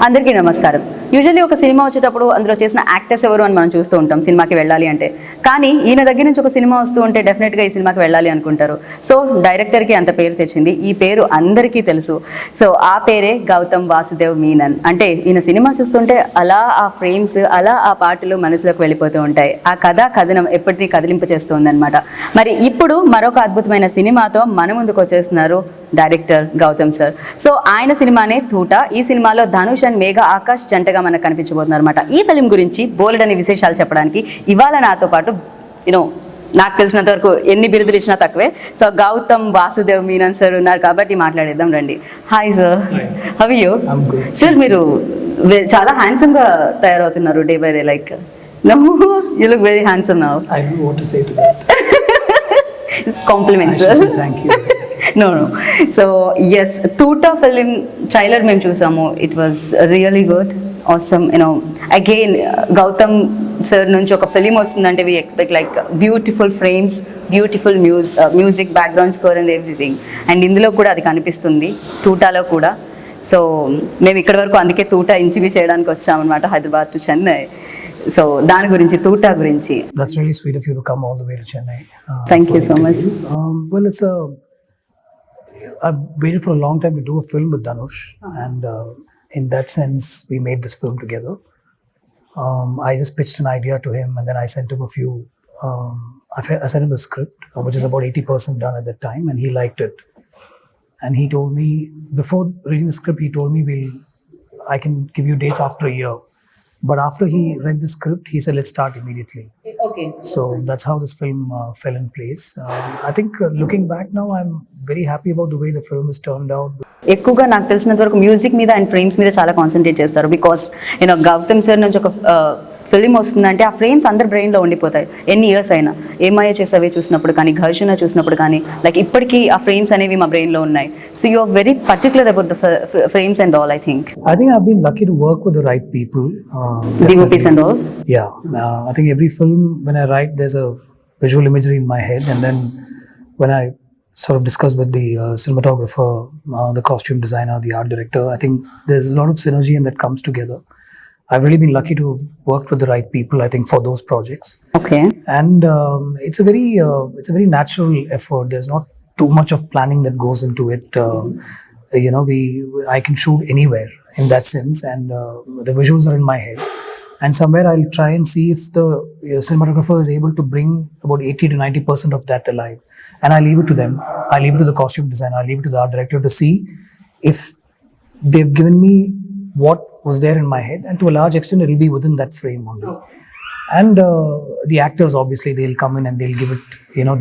అందరికీ నమస్కారం. యూజువల్లీ ఒక సినిమా వచ్చేటప్పుడు అందులో చేసిన యాక్టర్స్ ఎవరు అని మనం చూస్తూ ఉంటాం సినిమాకి వెళ్ళాలి అంటే. కానీ ఈయన దగ్గర నుంచి ఒక సినిమా వస్తూ ఉంటే డెఫినెట్గా ఈ సినిమాకి వెళ్ళాలి అనుకుంటారు. సో డైరెక్టర్కి అంత పేరు తెచ్చింది. ఈ పేరు అందరికీ తెలుసు. సో ఆ పేరే గౌతమ్ వాసుదేవ్ మీనన్. అంటే ఈయన సినిమా చూస్తుంటే అలా ఆ ఫ్రేమ్స్, అలా ఆ పాటలు మనసులోకి వెళ్ళిపోతూ ఉంటాయి. ఆ కథనం ఎప్పటినీ కదిలింప చేస్తుందన్నమాట. మరి ఇప్పుడు మరొక అద్భుతమైన సినిమాతో మన ముందుకు వచ్చేస్తున్నారు డైరెక్టర్ గౌతమ్ సార్. సో ఆయన సినిమానే థూటా. ఈ సినిమాలో ధనుష్ అండ్ మేఘా ఆకాష్ జంటగా మనకు కనిపించబోతున్నారు అనమాట. ఈ ఫిల్మ్ గురించి బోలెడని విశేషాలు చెప్పడానికి ఇవాళ నాతో పాటు నాకు తెలిసినంత వరకు ఎన్ని బిరుదులు ఇచ్చినా తక్కువే. సో గౌతమ్ వాసుదేవ్ మీనన్ సార్ ఉన్నారు కాబట్టి మాట్లాడేద్దాం రండి. Hi sir, how are you? Sir మీరు చాలా హ్యాండ్సమ్ గా తయారవుతున్నారు day by day. Like no, you look very handsome now. I don't know what to say to that. Compliments sir. Thank you. No. So yes, Thoota film trailer మేము చూసాము. It was really good, awesome. Again Gautham sir నుంచి ఒక film వస్తుందంటే we expect like beautiful frames, beautiful music, background score and everything. And ఇందులో కూడా అది కనిపిస్తుంది Thootalo కూడా. సో మేము ఇక్కడ వరకు అందుకే Thoota ఇంటర్వ్యూ చేయడానికి వచ్చామన్నమాట, హైదరాబాద్ టు చెన్నై. సో దాని గురించి Thoota గురించి. That's really sweet of you to come all the way to Chennai. Thank you so much. Well, I've waited for a long time to do a film with Dhanush, and in that sense, we made this film together. I just pitched an idea to him, and then I sent him a few. I sent him the script, which is about 80% done at that time, and he liked it. And he told me, before reading the script, he told me, I can give you dates after a year. But after he read the script, he said, let's start immediately. Okay. So that's how this film fell in place. I think looking back now, I'm very happy about the way the film has turned out. ఎక్కువగా నాకు తెలిసినంత వరకు music మీద and frames మీద చాలా concentrate చేస్తారు. Because Gautam sir నుంచి ఒక ఫిలిం వస్తుందంటే ఆ ఫ్రేమ్స్ అందరి బ్రెయిన్లో ఉండిపోతాయి ఎన్ని ఇయర్స్ అయినా. ఏమయ్య చేసేవే చూసినప్పుడు కానీ, ఘర్షణ చూసినప్పుడు కానీ, లైక్ ఇప్పటికీ ఆ ఫ్రేమ్స్ అనేవి మా బ్రెయిన్లో ఉన్నాయి. So you are very particular about the frames and all. I think I've been lucky to work with the right people. DOPs and all. Yeah, I think every film when I write, there's a visual imagery in my head, and then when I sort of discuss with the cinematographer, the costume designer, the art director, I think there's a lot of synergy and that comes together. I've really been lucky to work with the right people, I think, for those projects. Okay. And it's a very natural effort. There's not too much of planning that goes into it. I can shoot anywhere in that sense, and the visuals are in my head. And somewhere I'll try and see if the cinematographer is able to bring about 80 to 90% of that alive. And I leave it to them. I leave it to the costume designer. I leave it to the art director to see if they've given me what was there in my head, and to a large extent it will be within that frame only. Okay. And the actors, obviously, they'll come in and they'll give it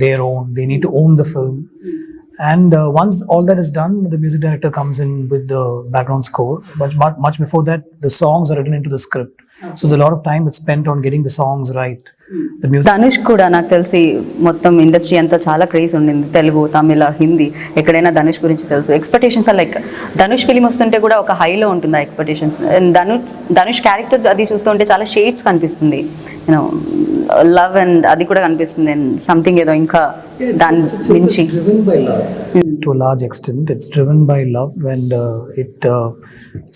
their own. They need to own the film. And once all that is done, the music director comes in with the background score. But much before that, the songs are written into the script. Okay. So there's a lot of time that's spent on getting the songs right. The music. Dhanush కూడా నాకు తెలిసి మొత్తం industry అంతా చాలా craze ఉండింది. తెలుగు, తమిళ, హిందీ, ఎక్కడైనా ధనుష్ గురించి తెలుసు. Expectations are like Dhanush film వస్తుంటే కూడా ఒక హైలో ఉంటుంది ఆ ఎక్స్పెక్టేషన్స్. ధనుష్ క్యారెక్టర్ అది చూస్తుంటే చాలా షేడ్స్ కనిపిస్తుంది, లవ్ అండ్ అది కూడా కనిపిస్తుంది, అండ్ సంథింగ్ ఏదో ఇంకా దాని నుంచి. To a large extent, it's driven by love, and it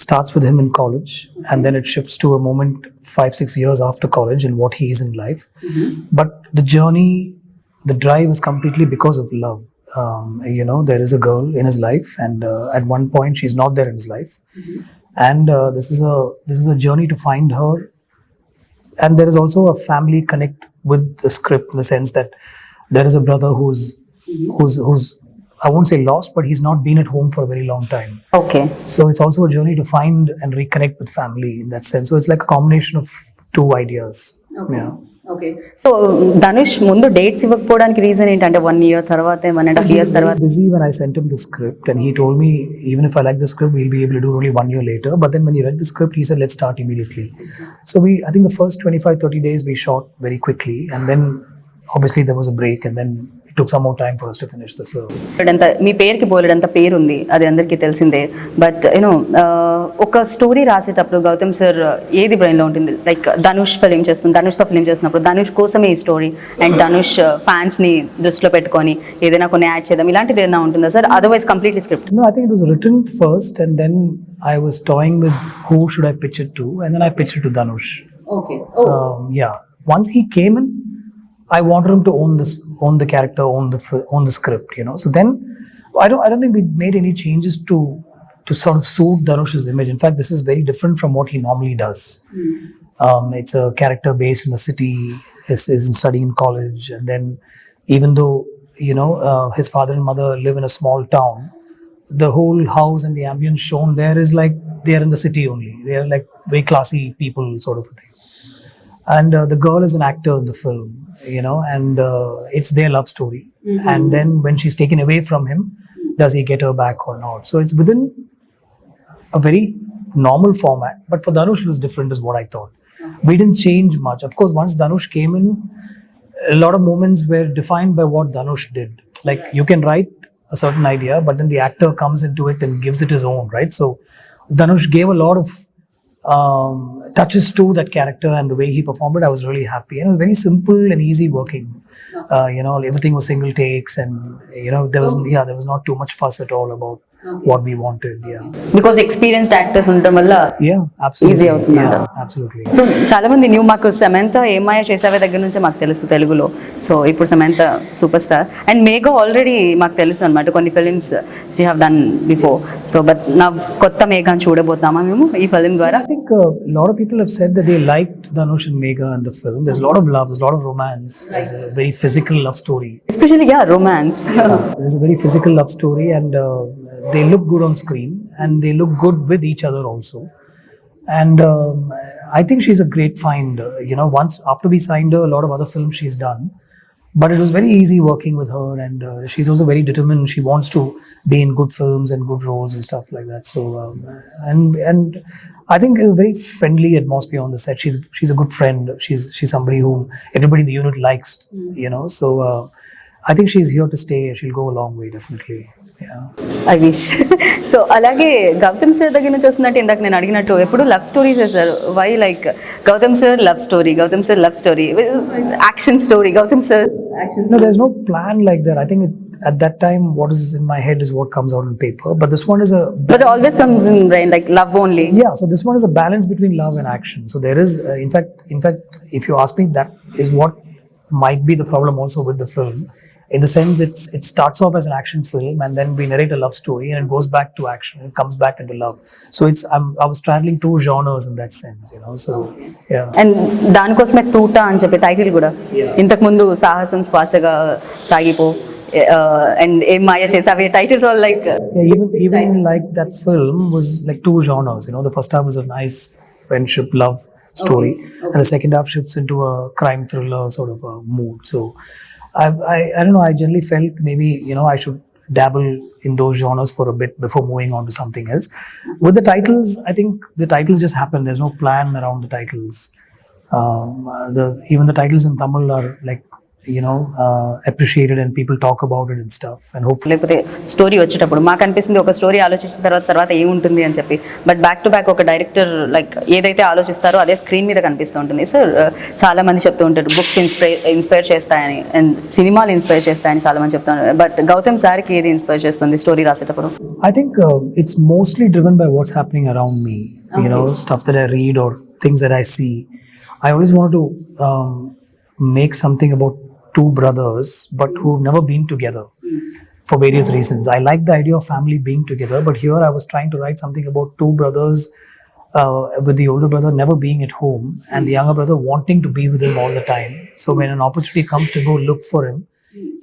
starts with him in college, and then it shifts to a moment 5-6 years after college and what he is in life. Mm-hmm. But the journey, the drive is completely because of love. There is a girl in his life, and at one point she's not there in his life. Mm-hmm. And this is a journey to find her. And there is also a family connect with the script, in the sense that there is a brother who's I won't say lost, but he's not been at home for a very long time. Okay. So it's also a journey to find and reconnect with family in that sense. So it's like a combination of two ideas. Okay. Yeah. Okay. So Dhanush ముందు dates ఇవ్వకపోవడానికి reason ఏంటంటే 1 year తర్వాత 1.5 years తర్వాత? Busy when I sent him the script, and he told me even if I like the script, we'll be able to do only 1 year later. But then when he read the script, he said, let's start immediately. So I think the first 25-30 days we shot very quickly, and then obviously there was a break, and then it took some more time for us to finish the film. మీ పేరుకి బోలెడంత పేరు ఉంది, అది అందరికీ తెలిసిందే. But ఒక story రాసేటప్పుడు Gautam sir ఏది బ్రెయిన్లో ఉంటుంది? లైక్ ధనుష్తో ఫిలిం చేస్తున్నప్పుడు ధనుష్ కోసమే ఈ స్టోరీ, అండ్ ధనుష్ ఫ్యాన్స్ని దృష్టిలో పెట్టుకొని ఏదైనా కొన్ని యాడ్ చేద్దాం, ఇలాంటిది ఏదైనా ఉంటుందా sir? Otherwise completely script? No, I think it was written first, and then I was toying with who should I pitch it to, and then I pitched it to Dhanush. Okay. Yeah. Once he came in, I wanted him to own the character, own the script. So then, I don't think we made any changes to sort of suit Dhanush's image. In fact, this is very different from what he normally does. It's a character based in a city, is studying in college, and then even though his father and mother live in a small town, the whole house and the ambience shown there is like they are in the city only. They are like very classy people, sort of a thing. And the girl is an actor in the film, and it's their love story. And then when she's taken away from him, does he get her back or not? So it's within a very normal format, but for Dhanush it was different, is what I thought. We didn't change much. Of course, once Dhanush came in, a lot of moments were defined by what Dhanush did. Like, you can write a certain idea, but then the actor comes into it and gives it his own, right? So Dhanush gave a lot of touches to that character, and the way he performed it, I was really happy. And it was very simple and easy working. Everything was single takes, and there was not too much fuss at all about what we wanted. Because experienced actors ఉండడం వల్ల absolutely easy అవుతుంది. Absolutely. So చాలా మంది మాకు సమంత ఏమాయ చేసావే దగ్గర నుంచే మాకు తెలుసు తెలుగులో. సో ఇప్పుడు Samantha super star, and Megha already మాకు తెలుసు అనమాట, కొన్ని films she have done before. So but నా కొత్త మేఘాని చూడబోతామా మేము ఈ ఫిలిం ద్వారా? I think a lot of people have said that they liked Dhanush and Megha in the film. There's a lot of love, there's a lot of romance. There's a very physical love story. Especially romance. There's a very physical love story, and they look good on screen, and they look good with each other also. And I think she's a great find. Once after we signed her, a lot of other films she's done, but it was very easy working with her, and she's also very determined. She wants to be in good films and good roles and stuff like that. So and I think a very friendly atmosphere on the set. She's a good friend. She's somebody whom everybody in the unit likes. So I think she's here to stay. She'll go a long way, definitely. I wish. So అలాగే Gautam sir దగ్గర నుంచి వస్తుందంటే ఇందాక నేను అడిగినట్టు ఎప్పుడు love stories వేస్తారు. Why like Gautam sir love story, Gautam sir love story, action story, Gautam sir action? No, there's no plan like that. I think at that time what is in my head is what comes out on paper, but this one is but it always comes in brain like love only. So this one is a balance between love and action. So there is in fact if you ask me, that is what might be the problem also with the film, in the sense it starts off as an action film, and then we narrate a love story, and it goes back to action, it comes back into love. So I was straddling two genres in that sense, so and దానికోసమే తూటా అని చెప్పి title కూడా. ఇంతకు ముందు సాహసం Swasaga Sagipo and Ye Maaya Chesave titles all like even like that film was like two genres. The first half was a nice friendship love story, and the second half shifts into a crime thriller sort of a mood. So I don't know, I generally felt maybe I should dabble in those genres for a bit before moving on to something else. With the titles, I think the titles just happen. There's no plan around the titles. Even the titles in Tamil are like appreciated, and people talk about it and stuff, and hopefully లేకపోతే story వచ్చేటప్పుడు మాకు అనిపిస్తుంది ఒక story ఆలోచించిన తర్వాత ఏముంటుంది అని చెప్పి, బట్ బ్యాక్ టు బ్యాక్ ఒక డైరెక్టర్ లైక్ ఏదైతే ఆలోచిస్తారో అదే స్క్రీన్ మీద కనిపిస్తూ ఉంటుంది. సార్ చాలా మంది చెప్తూ ఉంటారు బుక్స్ ఇన్స్పైర్ చేస్తాయని, అండ్ సినిమాలు ఇన్స్పైర్ చేస్తాయని చాలా మంది చెప్తున్నారు. బట్ గౌతమ్ సార్కి ఏది ఇన్స్పైర్ చేస్తుంది స్టోరీ రాసేటప్పుడు? I think it's mostly driven by what's happening around me. Stuff that I read or things that I see. I always wanted to make something about two brothers but who've never been together for various reasons. I like the idea of family being together, but here I was trying to write something about two brothers with the older brother never being at home and the younger brother wanting to be with him all the time. So when an opportunity comes to go look for him,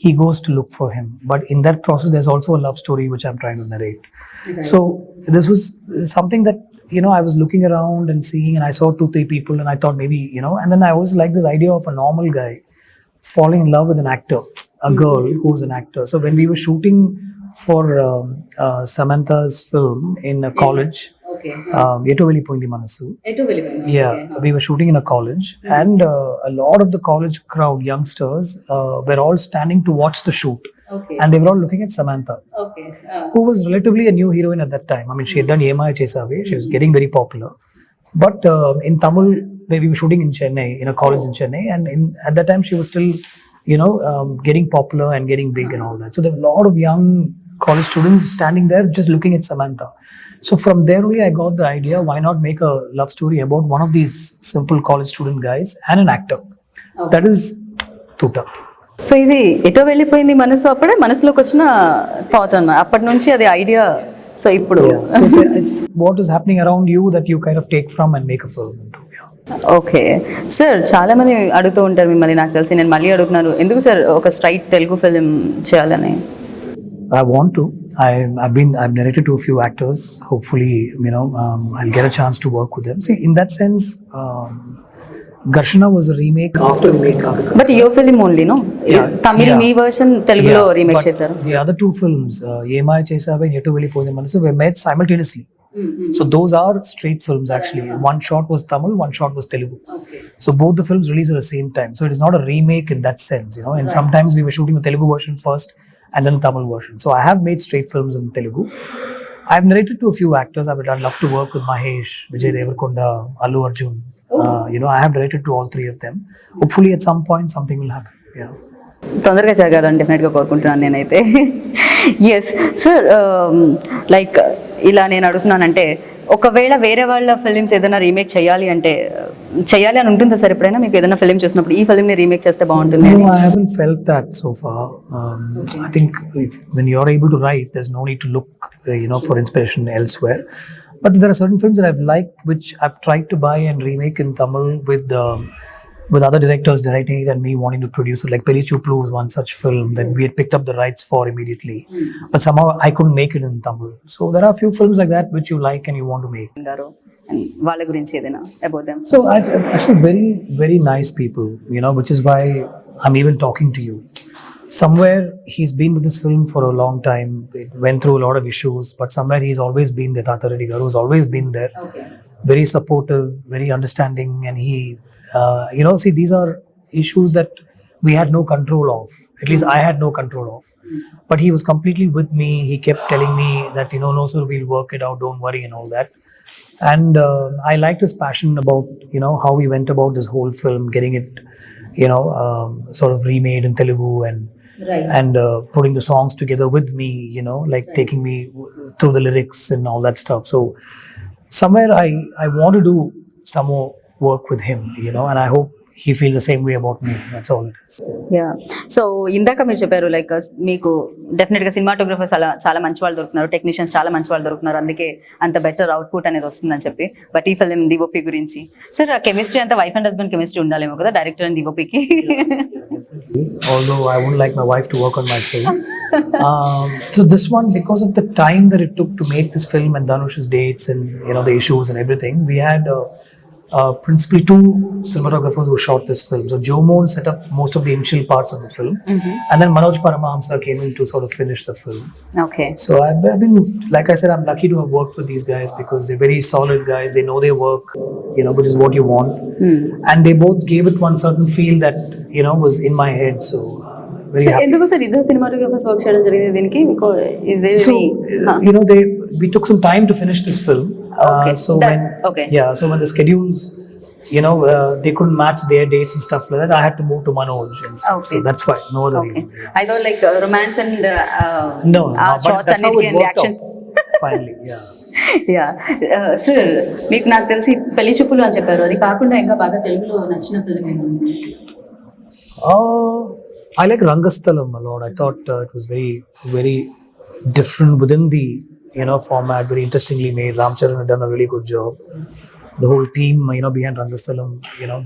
he goes to look for him. But in that process, there's also a love story which I'm trying to narrate. Okay. So this was something that I was looking around and seeing, and I saw 2-3 people, and I thought maybe and then I always like this idea of a normal guy falling in love with an actor, a girl who's an actor. So when we were shooting for Samantha's film in a college, Eto Vellipoyindi Manasu. We were shooting in a college, and a lot of the college crowd, youngsters, were all standing to watch the shoot. And they were all looking at Samantha, who was relatively a new heroine at that time. I mean, she had done Yemaya Chesave, she was getting very popular. But in Tamil, we were shooting in Chennai, in a college in Chennai, and at that time she was still, getting popular and getting big and all that. So there were a lot of young college students standing there just looking at Samantha. So from there only I got the idea, why not make a love story about one of these simple college student guys and an actor. That is Thoota. So ఇది ఎటో వెళ్ళిపోయింది మనసు, అప్పుడే మనసులోకి వచ్చిన thought అన్నమాట. అప్పటి నుంచి అది ఐడియా. సో ఇప్పుడు So it's what is happening around you that you kind of take from and make a film into. Okay sir, చాలా మంది అడుగుతూ ఉంటారు మిమ్మల్ని, నాకు తెలిసి. నేను మళ్ళీ అడుగుతున్నాను, ఎందుకు సార్ ఒక స్ట్రైట్ తెలుగు ఫిలిం చేయాలని? I want to. I've narrated to a few actors. Hopefully, I'll get a chance to work with them. See, in that sense, Garshana was a remake after remake. But your film only no, Tamil మీ version తెలుగులో remake but చేశారు. The other two films, Yemai Chesave and Yetu Vellipoyinde Manasu, were made simultaneously. So those are straight films actually. One shot was Tamil, one shot was Telugu. So both the films released at the same time. So it is not a remake in that sense, And sometimes we were shooting the Telugu version first and then the Tamil version. So I have made straight films in Telugu. I've narrated to a few actors. I'd love to work with Mahesh, Vijay Deverakonda, Allu Arjun. I have narrated to all three of them. Hopefully at some point something will happen. Yeah. తొందరగా జరగాలని డెఫినెట్గా కోరుకుంటున్నాను నేనైతే. Yes sir, like ఇలా నేను అడుగుతున్నానంటే, ఒకవేళ వేరే వాళ్ళ ఫిలిమ్స్ ఏదైనా రీమేక్ చేయాలి అని ఉంటుందా సార్? ఎప్పుడైనా మీకు ఏదైనా ఫిలిం చూసినప్పుడు ఈ ఫిలింని రీమేక్ చేస్తే బాగుంటుంది అని? No, I haven't felt that so far. I think when you're able to write, there's no need to look, for inspiration elsewhere. But there are certain films that I've liked, which I've tried to buy and remake in Tamil with other directors directing it and me wanting to produce it. Like Peli Chuplu was one such film that we had picked up the rights for immediately, but somehow I couldn't make it in Tamil. So there are a few films like that which you like and you want to make. వాళ్ళ గురించి ఏదైనా about them? So actually very, very nice people, which is why I'm even talking to you. Somewhere he's been with this film for a long time. It went through a lot of issues, but somewhere he's always been there. Tata Reddy Garu has always been there. Okay. Very supportive, very understanding, and he, see, these are issues that we had no control of. At least I had no control of. But he was completely with me. He kept telling me that, no sir, we'll work it out, don't worry, and all that. And I liked his passion about, how he went about this whole film, getting it, sort of remade in Telugu and putting the songs together with me, taking me through the lyrics and all that stuff. So somewhere I want to do some more work with him, and I hope he feels the same way about me. That's all it is. Yeah. So ఇందాక మీరు చెప్పారు, like మీకు డెఫినెట్గా cinematographers చాలా మంచి వాళ్ళు దొరుకుతున్నారు, technicians చాలా మంచి వాళ్ళు దొరుకుతున్నారు, అందుకే అంత బెటర్ అవుట్పుట్ అనేది వస్తుందని చెప్పి. బట్ ఈ ఫిలిం డిఓపి గురించి సార్, ఆ కెమిస్ట్రీ అంతా వైఫ్ అండ్ హస్బెండ్ కెమిస్ట్రీ ఉండాలేమో కదా డైరెక్టర్ అండ్ డిఓపికి? Although I wouldn't like my wife to work on my film. So this one, because of the time that it took to make this film and Dhanush's dates and the issues and everything, we had principally two cinematographers who shot this film. So Joe Moon set up most of the initial parts of the film, and then Manoj Paramahamsa came in to sort of finish the film. Okay. So I've been, like I said, I'm lucky to have worked with these guys because they're very solid guys. They know their work, which is what you want, and they both gave it one certain feel that was in my head. So very happy. ఎందుకు sir ఇద్దరు cinematographers work చేయడం జరిగింది దీనికి? So we took some time to finish this film. So when the schedules, they couldn't match their dates and stuff like that, I had to move to Manoj and stuff. Okay. So that's why, no other reason. I thought like romance and No, but shots that's how and it worked action. out. Finally, yeah. Yeah sir, మీకు నాకు తెలిసి పెళ్లి చూపులు అని చెప్పారు, అది కాకుండా ఇంకా బాగా తెలుగులో నచ్చిన ఫిల్మ్ ఏముంది? I like Rangasthalam a lot. I thought it was very, very different within the format, very interestingly made. Ramcharan had done a really good job. The whole team, behind Rangasthalam,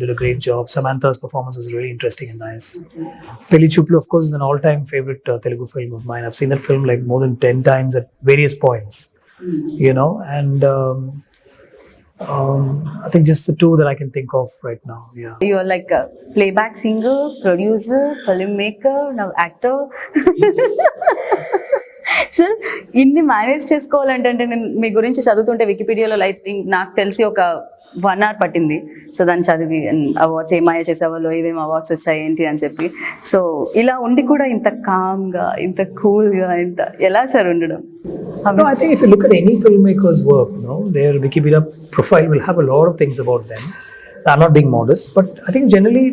did a great job. Samantha's performance was really interesting and nice. Peli Chuplu, of course, is an all-time favorite Telugu film of mine. I've seen that film like more than 10 times at various points, and I think just the two that I can think of right now. Yeah. You are like a playback singer, producer, filmmaker, now actor. Sir, ఇన్ని manage చేసుకోవాలంటే, నేను మీ గురించి చదువుతుంటే వికీపీడియాలో నాకు తెలిసి ఒక 1 hour పట్టింది. So దాన్ని చదివి అవార్డ్స్ ఏమాయ చేసేవాళ్ళు, ఏమేమి అవార్డ్స్ వచ్చాయి ఏంటి అని చెప్పి. సో ఇలా ఉండి కూడా ఇంత కామ్గా, ఇంత కూల్గా, ఇంత ఎలా సార్ ఉండడం? No, I think if you look at any filmmaker's work, their Wikipedia profile will have a lot of things about them. I'm not being modest, but I think generally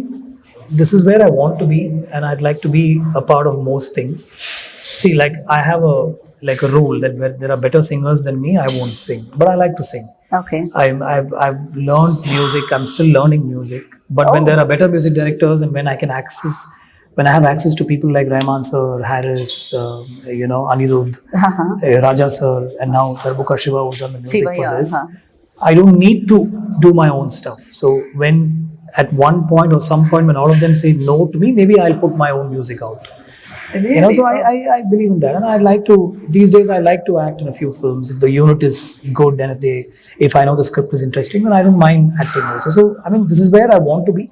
this is where I want to be, and I'd like to be a part of most things. See, like I have a like a rule that where there are better singers than me, I won't sing. But I like to sing. Okay. I've learned music. I'm still learning music. But when there are better music directors and when I have access to people like Rahman sir, Harris, Anirudh, Raja sir, and now Darbar Shiva who's done the music Shiva, for yeah, this, I don't need to do my own stuff. So when at one point or some point when all of them say no to me, maybe I'll put my own music out. Really? So I believe in that, and I like to, these days I like to act in a few films if the unit is good and if I know the script is interesting, then I don't mind acting also. So I mean, this is where I want to be,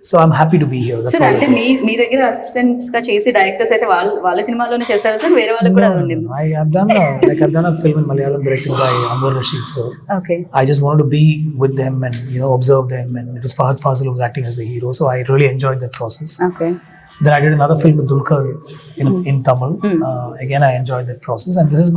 so I'm happy to be here. That's sir all అంటే it is. మీ దగ్గర assistants గా చేసి directors అయితే వాళ్ళ సినిమాలోనే చేస్తారా sir, వేరే వాళ్ళకి కూడా No, ఉండింది? I've done a film in Malayalam directed by Anwar Rashid sir. Okay. I just wanted to be with them and observe them, and it was Fahad Fazil who was acting as the hero, so I really enjoyed that process. Okay. Then I did another film with Dulkar in Tamil. Again, I enjoyed that process, and this is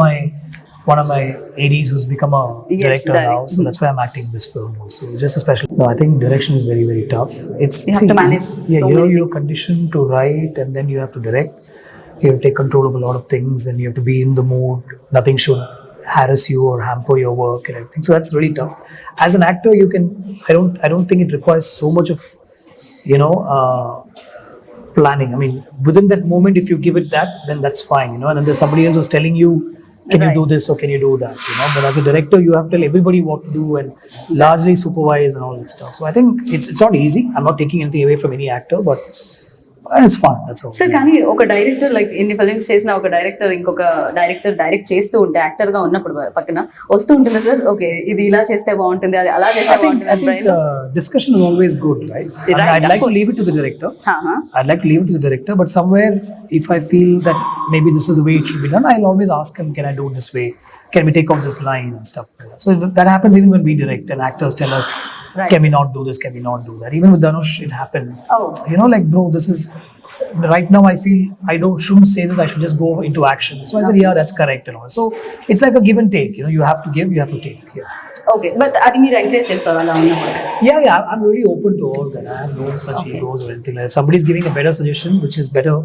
one of my ADs who's become a director now, so that's why I'm acting in this film also. It's just a special. No, I think direction is very, very tough. You have to manage so many you're things. conditioned to write, and then you have to direct. You have to take control of a lot of things, and you have to be in the mood. Nothing should harass you or hamper your work and everything. So that's really tough. As an actor, you can. I don't think it requires so much of, planning. I mean, within that moment, if you give it that, then that's fine, and then there's somebody else who's telling you, can you do this or can you do that, But as a director, you have to tell everybody what to do and largely supervise and all that stuff. So I think it's not easy. I'm not taking anything away from any actor, but it's fun. That's all. Sir కానీ ఒక director like ఇన్ని films చేసిన ఒక director ఇంకొక director direct చేస్తూ ఉంటే actor గా ఉన్నప్పుడు పక్కన వస్తూ ఉంటుంది సార్, ఓకే ఇది ఇలా చేస్తే బాగుంటుంది, అది అలా చేస్తే బాగుంటుంది I think discussion is always good, right? I mean, I'd like to leave it to the director. I'd like to leave it to the director, but somewhere if I feel that maybe this is the way it should be done, I'll always ask him, can I do it this way? Can we take out this line and stuff like that? So that happens even when we direct and actors tell us, can we not do this? Can we not do that? Even with Dhanush, it happened. Like, bro, this is right now. I feel shouldn't say this. I should just go into action. So I said, yeah, that's correct and all. So it's like a give and take. You have to give, you have to take. Yeah. Okay, but అది మీరు encourage చేస్తారు అలా ఉన్నప్పుడు? Yeah, I'm really open to all that. I have no such egos or anything. Like, if somebody's giving a better suggestion, which is better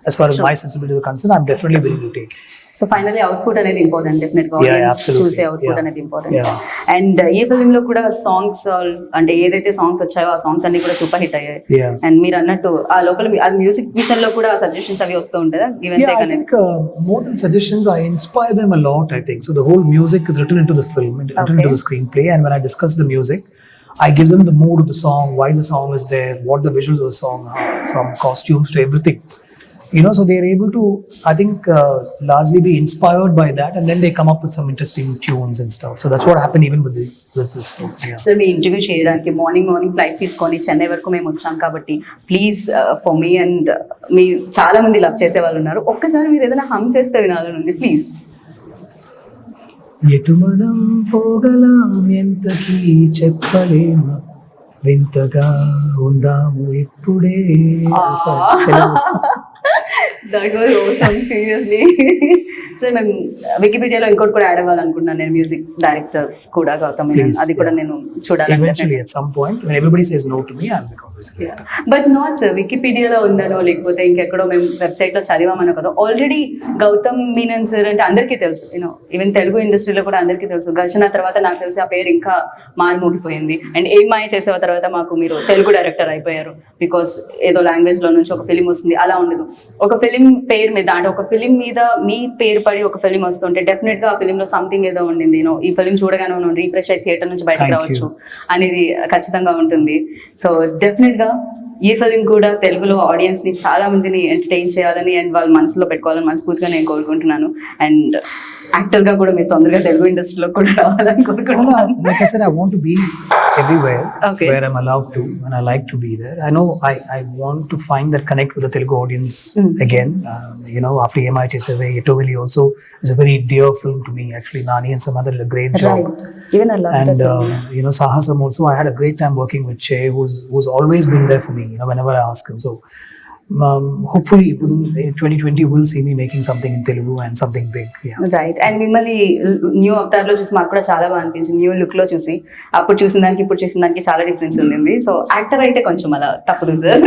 as far as my sensibility is concerned, I'm definitely willing to take it. So finally output అనేది important, definite గా audience చూసే output అనేది important. And ఈ film లో కూడా songs, అంటే ఏదైతే songs వచ్చాయో ఆ సాంగ్స్ అన్ని కూడా సూపర్ హిట్ అయ్యాయి. అండ్ మీరు అన్నట్టు ఆ లోపల మ్యూజిక్ విషయంలో కూడా సజెషన్స్ అవి వస్తూ ఉంటాయి. I think more than suggestions, I inspire them a lot, I think. So the whole music is written into the film, written into the screenplay, and when I discuss the music, I give them the mood of the song, why the song is there, what the visuals of the song are, from costumes to everything. So they're able to, I think, largely be inspired by that, and then they come up with some interesting tunes and stuff. So that's what happened even with this film. Sir me interview చేయడానికి morning flight తీసుకొని చెన్నై వరకు మేము వచ్చాం కాబట్టి please for me and మీ చాలా మంది love చేసే వాళ్ళు ఉన్నారు, ఒక్కసారి మీరు ఏదైనా హమ్ చేస్తే వినాలని ప్లీజ్. ఎటు మనం పోగలం ఎంతకీ చెప్పలేమా, వింతగా ఉందాము ఇప్పుడే. That was awesome, seriously. Sir మేము వికీపీడియాలో ఇంకోటి కూడా యాడ్ అవ్వాలనుకుంటున్నాను, నేను మ్యూజిక్ డైరెక్టర్ కూడా గౌతమ్ మెనన్, అది కూడా నేను చూడాలి. Eventually, at some point, when everybody says no to me, I'll become music director. But not sir వికీపీడియాలో ఉందనో లేకపోతే ఇంకెక్కడో మేము వెబ్సైట్ లో చదివామనో కదా, ఆల్రెడీ గౌతమ్ మీనన్ సార్ అంటే అందరికీ తెలుసు, ఈవెన్ తెలుగు ఇండస్ట్రీలో కూడా అందరికీ తెలుసు. ఘర్షణ తర్వాత నాకు తెలిసి ఆ పేరు ఇంకా మారుమోగిపోయింది. అండ్ ఏం మాయ చేసే తర్వాత మాకు మీరు తెలుగు డైరెక్టర్ అయిపోయారు, బికాస్ ఏదో లాంగ్వేజ్ లో నుంచి ఒక ఫిలిం వస్తుంది, అలా ఉండదు. ఒక ఫిలిం పేరు మీద అంటే ఒక ఫిలిం మీద మీ పేరు పడి ఒక ఫిలిం వస్తుంటే డెఫినెట్ గా ఆ ఫిలిం లో సంథింగ్ ఏదో ఉండింది, ఈ ఫిలిం చూడగానే మనం రీఫ్రెష్ అయ్యి థియేటర్ నుంచి బయటకు రావచ్చు అనేది ఖచ్చితంగా ఉంటుంది. సో డెఫినెట్ గా ఈ ఫిలిం కూడా తెలుగులో ఆడియన్స్ ని చాలా మందిని ఎంటర్టైన్ చేయాలని అండ్ వాళ్ళ మనసులో పెట్టుకోవాలని మనస్ఫూర్తిగా నేను కోరుకుంటున్నాను. అండ్ యాక్టర్ గా కూడా మీరు తొందరగా తెలుగు ఇండస్ట్రీలో కూడా రావాలని కోరుకుంటున్నాను. Like I said, I want to be everywhere where I'm allowed to, and I like to be there. I know I want to find that connect with the Telugu audience again. After EMI Chesave, Yetovili also is a very dear film to me. Actually, Nani and some other did a great job. Even I love that. And Sahasam also, I had a great time working with Che, who's always been there for me. Whenever I ask him. So hopefully within 2020 we'll see me making something in Telugu and something big. Right. And మిమ్మల్ని new Avatar లో చూసి మాకు కూడా చాలా బాగా అనిపించింది. New look లో చూసి అప్పుడు చూసిన దానికి ఇప్పుడు చూసిన దానికి చాలా డిఫరెన్స్ ఉంది. సో యాక్టర్ అయితే కొంచెం అలా తప్పదు సార్,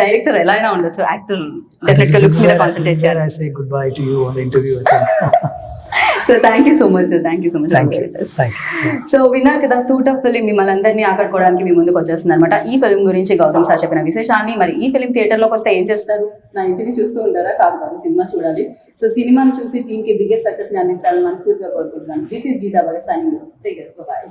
డైరెక్టర్ ఎలా అయినా ఉండొచ్చు, యాక్టర్ డెఫినెట్ గా లుక్స్ మీద కాన్సంట్రేట్ చేయాలి. I say goodbye to you on the interview, I think. So thank you so much sir, thank you so much. Thank you. Thank you. So విన్నారు కదా, తూటా film మిమ్మల్ని అందరినీ ఆకట్టుకోవడానికి మీ ముందుకు వచ్చేస్తుంది అనమాట. ఈ ఫిలిం గురించి గౌతమ్ సార్ చెప్పిన విశేషాన్ని, మరి ఈ ఫిలిం థియేటర్లోకి వస్తే ఏం చేస్తారు, నా ఇంటికి చూస్తూ ఉంటారా? కాదు కాదు, సినిమా చూడాలి. సో సినిమాని చూసి టీంకి బిగ్గెస్ట్ సక్సెస్ ని అందిస్తారని మనస్ఫూర్తిగా కోరుకుంటున్నాను. This is Geetha Bai signing. Take care, by.